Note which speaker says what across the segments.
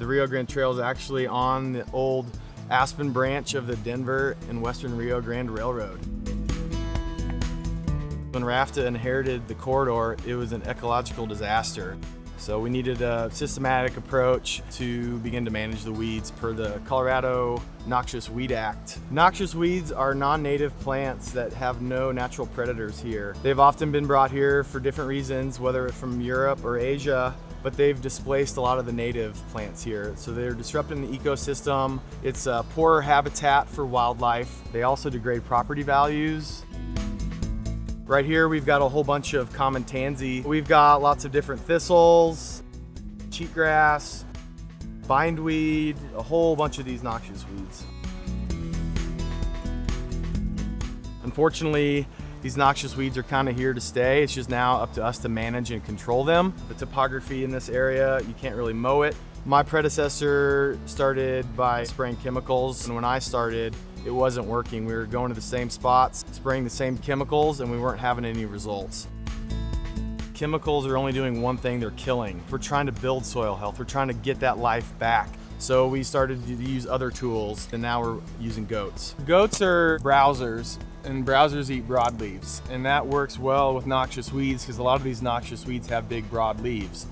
Speaker 1: The Rio Grande Trail is actually on the old Aspen branch of the Denver and Western Rio Grande Railroad. When RFTA inherited the corridor, it was an ecological disaster. So we needed a systematic approach to begin to manage the weeds per the Colorado Noxious Weed Act. Noxious weeds are non-native plants that have no natural predators here. They've often been brought here for different reasons, whether it's from Europe or Asia, but they've displaced a lot of the native plants here. So they're disrupting the ecosystem. It's a poor habitat for wildlife. They also degrade property values. Right here, we've got a whole bunch of common tansy. We've got lots of different thistles, cheatgrass, bindweed, a whole bunch of these noxious weeds. Unfortunately, these noxious weeds are kind of here to stay. It's just now up to us to manage and control them. The topography in this area, you can't really mow it. My predecessor started by spraying chemicals, and when I started, it wasn't working. We were going to the same spots, spraying the same chemicals, and we weren't having any results. Chemicals are only doing one thing, they're killing. We're trying to build soil health. We're trying to get that life back. So we started to use other tools, and now we're using goats. Goats are browsers, and browsers eat broadleaves, and that works well with noxious weeds because a lot of these noxious weeds have big broad leaves.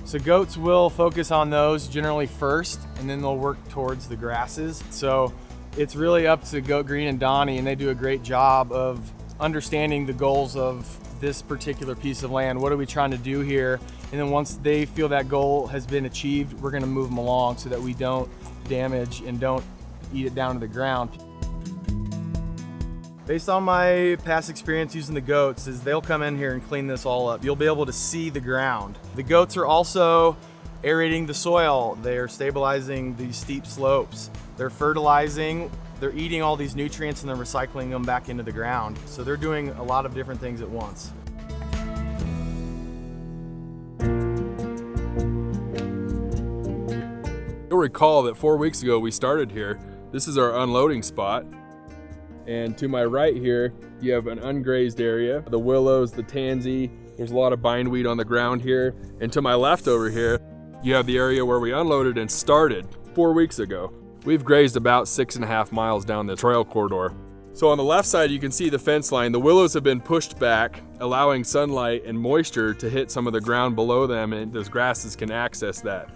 Speaker 1: So goats will focus on those generally first, and then they'll work towards the grasses. So it's really up to Goat Green and Donnie, and they do a great job of understanding the goals of this particular piece of land. What are we trying to do here? And then once they feel that goal has been achieved, we're gonna move them along so that we don't damage and don't eat it down to the ground. Based on my past experience using the goats, is they'll come in here and clean this all up. You'll be able to see the ground. The goats are also aerating the soil. They're stabilizing these steep slopes. They're fertilizing, they're eating all these nutrients and they're recycling them back into the ground. So they're doing a lot of different things at once.
Speaker 2: You'll recall that 4 weeks ago we started here. This is our unloading spot. And to my right here, you have an ungrazed area. The willows, the tansy, there's a lot of bindweed on the ground here. And to my left over here, you have the area where we unloaded and started 4 weeks ago. We've grazed about 6.5 miles down the trail corridor. So on the left side, you can see the fence line. The willows have been pushed back, allowing sunlight and moisture to hit some of the ground below them, and those grasses can access that.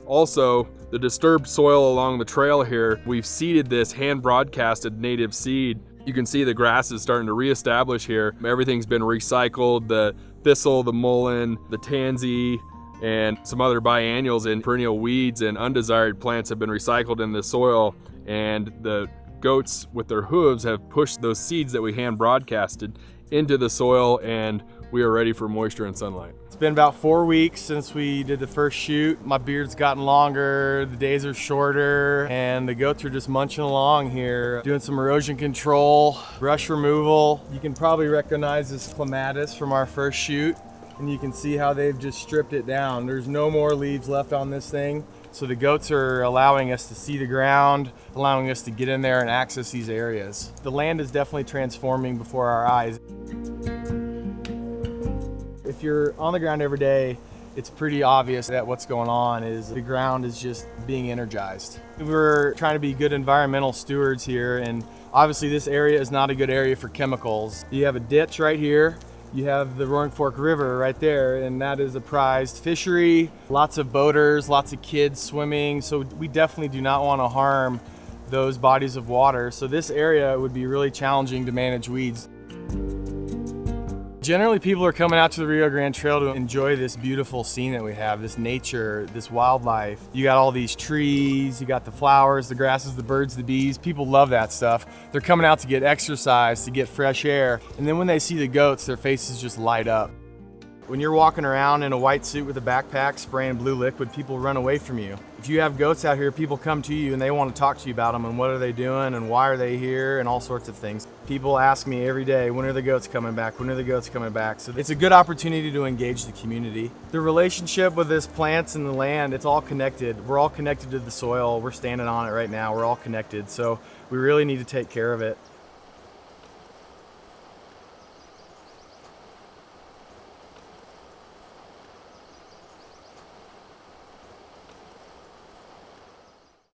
Speaker 2: Also, the disturbed soil along the trail here, we've seeded this hand broadcasted native seed. You can see the grass is starting to reestablish here. Everything's been recycled. The thistle, the mullein, the tansy, and some other biennials and perennial weeds and undesired plants have been recycled in the soil, and the goats with their hooves have pushed those seeds that we hand broadcasted into the soil, and we are ready for moisture and sunlight.
Speaker 1: It's been about 4 weeks since we did the first shoot. My beard's gotten longer, the days are shorter, and the goats are just munching along here, doing some erosion control, brush removal. You can probably recognize this clematis from our first shoot, and you can see how they've just stripped it down. There's no more leaves left on this thing. So the goats are allowing us to see the ground, allowing us to get in there and access these areas. The land is definitely transforming before our eyes. If you're on the ground every day, it's pretty obvious that what's going on is the ground is just being energized. We're trying to be good environmental stewards here, and obviously this area is not a good area for chemicals. You have a ditch right here. You have the Roaring Fork River right there, and that is a prized fishery. Lots of boaters, lots of kids swimming, so we definitely do not want to harm those bodies of water. So this area would be really challenging to manage weeds. Generally, people are coming out to the Rio Grande Trail to enjoy this beautiful scene that we have, this nature, this wildlife. You got all these trees, you got the flowers, the grasses, the birds, the bees. People love that stuff. They're coming out to get exercise, to get fresh air. And then when they see the goats, their faces just light up. When you're walking around in a white suit with a backpack spraying blue liquid, people run away from you. If you have goats out here, people come to you and they want to talk to you about them and what are they doing and why are they here and all sorts of things. People ask me every day, when are the goats coming back? When are the goats coming back? So it's a good opportunity to engage the community. The relationship with this plants and the land, it's all connected. We're all connected to the soil. We're standing on it right now. We're all connected. So we really need to take care of it.